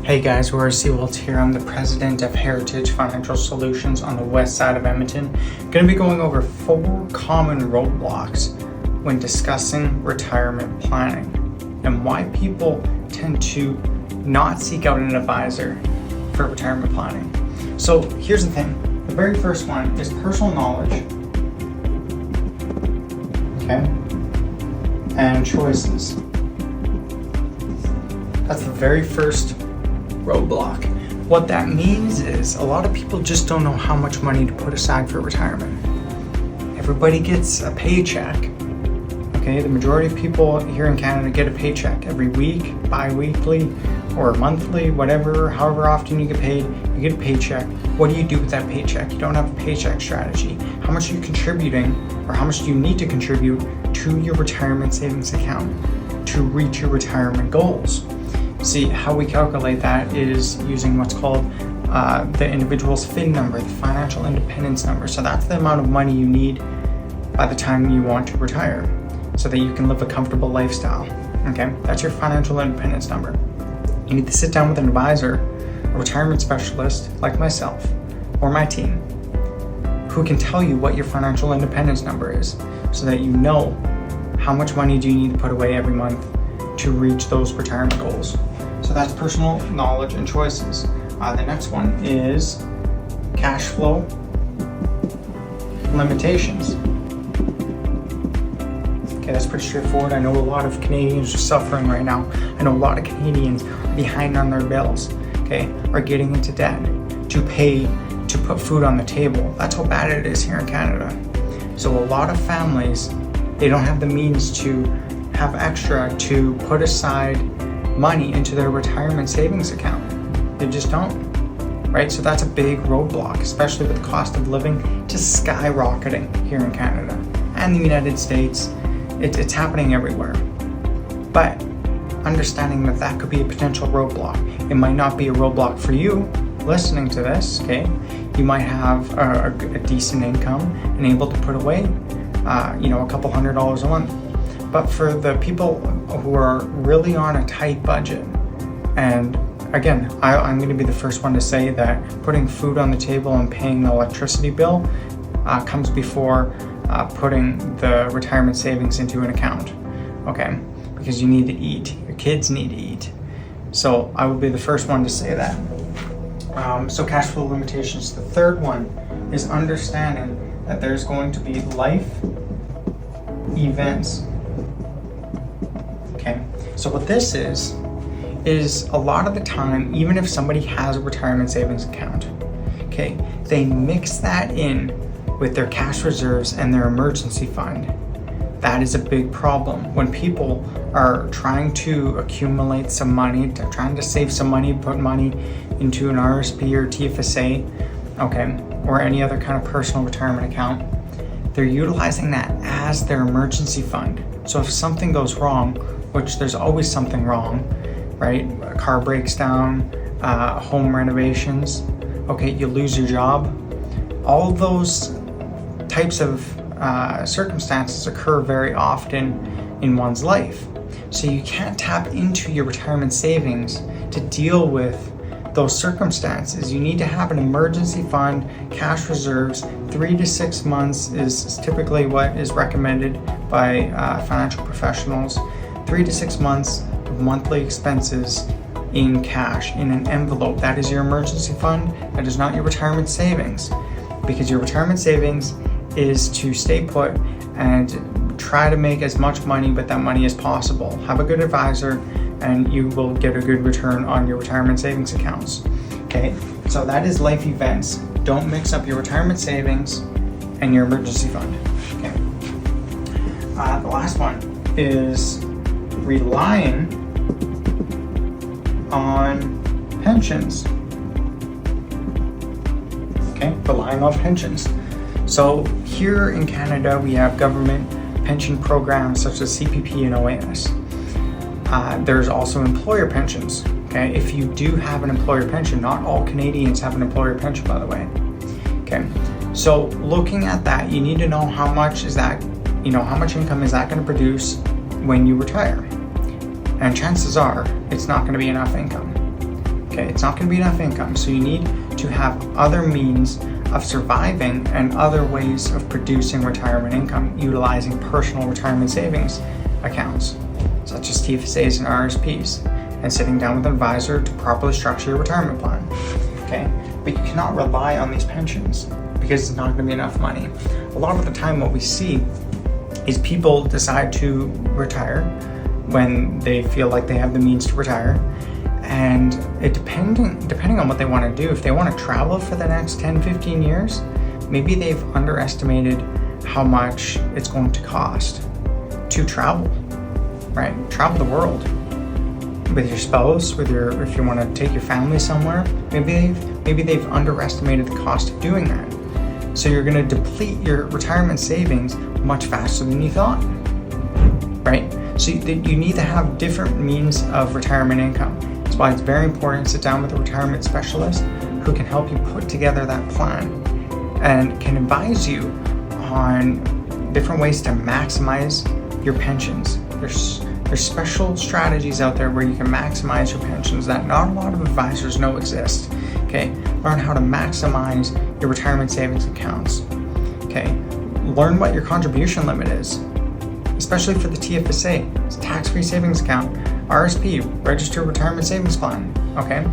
Hey guys, Rory Seewalt here. I'm the president of Heritage Financial Solutions on the west side of Edmonton. Going to be going over 4 common roadblocks when discussing retirement planning and why people tend to not seek out an advisor for retirement planning. So here's the thing. The very first one is personal knowledge, okay, and choices. That's the very first roadblock. What that means is a lot of people just don't know how much money to put aside for retirement. Everybody gets a paycheck. Okay, the majority of people here in Canada get a paycheck every week, bi-weekly, or monthly, whatever, however often you get paid, you get a paycheck. What do you do with that paycheck? You don't have a paycheck strategy. How much are you contributing, or how much do you need to contribute to your retirement savings account to reach your retirement goals? See, how we calculate that is using what's called the individual's FIN number, the financial independence number. So that's the amount of money you need by the time you want to retire so that you can live a comfortable lifestyle. Okay, that's your financial independence number. You need to sit down with an advisor, a retirement specialist like myself or my team, who can tell you what your financial independence number is so that you know how much money do you need to put away every month to reach those retirement goals. So that's personal knowledge and choices. The next one is cash flow limitations. Okay, that's pretty straightforward. I know a lot of Canadians are suffering right now. I know a lot of Canadians are behind on their bills, okay, are getting into debt to pay to put food on the table. That's how bad it is here in Canada. So a lot of families, they don't have the means to have extra to put aside money into their retirement savings account. They just don't, right? So that's a big roadblock, especially with the cost of living just skyrocketing here in Canada and the United States. It's happening everywhere. But understanding that that could be a potential roadblock. It might not be a roadblock for you listening to this, okay? You might have a decent income and able to put away, a couple $100s a month. But for the people who are really on a tight budget, and again, I'm going to be the first one to say that putting food on the table and paying the electricity bill comes before putting the retirement savings into an account, okay? Because you need to eat. Your kids need to eat. So I would be the first one to say that. So cash flow limitations. The third one is understanding that there's going to be life events. Okay, so what this is a lot of the time, even if somebody has a retirement savings account, okay, they mix that in with their cash reserves and their emergency fund. That is a big problem. When people are trying to accumulate some money, trying to save some money, put money into an RSP or TFSA, okay, or any other kind of personal retirement account, they're utilizing that as their emergency fund. So if something goes wrong, which there's always something wrong, right? A car breaks down, home renovations, okay, you lose your job. All those types of circumstances occur very often in one's life. So you can't tap into your retirement savings to deal with those circumstances. You need to have an emergency fund, cash reserves. 3 to 6 months is typically what is recommended by financial professionals. 3 to 6 months of monthly expenses in cash, in an envelope. That is your emergency fund. That is not your retirement savings, because your retirement savings is to stay put and try to make as much money with that money as possible. Have a good advisor and you will get a good return on your retirement savings accounts. Okay, so that is life events. Don't mix up your retirement savings and your emergency fund. Okay. The last one is relying on pensions. Okay, relying on pensions. So here in Canada, we have government pension programs such as CPP and OAS. There's also employer pensions. Okay, if you do have an employer pension, not all Canadians have an employer pension, by the way. Okay, so looking at that, you need to know how much is that, how much income is that going to produce when you retire? And chances are it's not going to be enough income. Okay, it's not going to be enough income, so you need to have other means of surviving and other ways of producing retirement income utilizing personal retirement savings accounts, such as TFSAs and RSPs, and sitting down with an advisor to properly structure your retirement plan. Okay, but you cannot rely on these pensions because it's not going to be enough money. A lot of the time what we see is people decide to retire when they feel like they have the means to retire, and it depending on what they want to do. If they want to travel for the next 10-15 years, maybe they've underestimated how much it's going to cost to travel, right? Travel the world with your spouse, if you want to take your family somewhere, maybe they've underestimated the cost of doing that. So you're going to deplete your retirement savings much faster than you thought, right? So you need to have different means of retirement income. That's why it's very important to sit down with a retirement specialist who can help you put together that plan and can advise you on different ways to maximize your pensions. There's special strategies out there where you can maximize your pensions that not a lot of advisors know exist. Okay, learn how to maximize your retirement savings accounts. Okay, learn what your contribution limit is, especially for the TFSA, it's a tax-free savings account, RSP, registered retirement savings plan. Okay,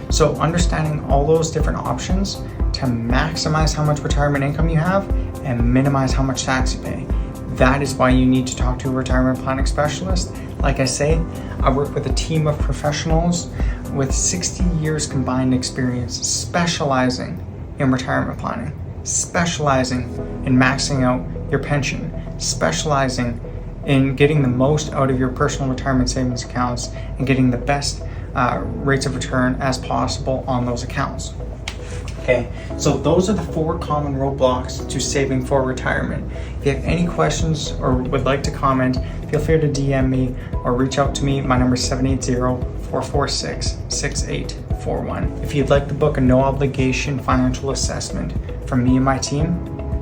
so understanding all those different options to maximize how much retirement income you have and minimize how much tax you pay. That is why you need to talk to a retirement planning specialist. Like I say, I work with a team of professionals with 60 years combined experience specializing in retirement planning, specializing in maxing out your pension, specializing in getting the most out of your personal retirement savings accounts and getting the best rates of return as possible on those accounts. Okay, so those are the 4 common roadblocks to saving for retirement. If you have any questions or would like to comment, feel free to DM me or reach out to me. My number is 780-446-6841. If you'd like to book a no obligation financial assessment from me and my team,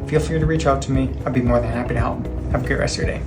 feel free to reach out to me. I'd be more than happy to help. Have a great rest of your day.